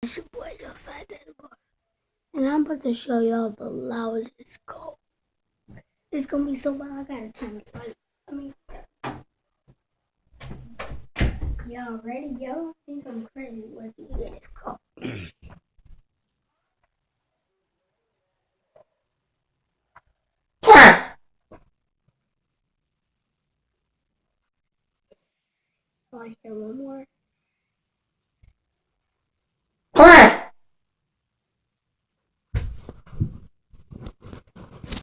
It's your boy Josiah Denver, and I'm about to show y'all the loudest call. It's gonna be so loud, I gotta turn it right. I mean, y'all ready? Y'all think I'm crazy when you hear this call. Want to hear one more?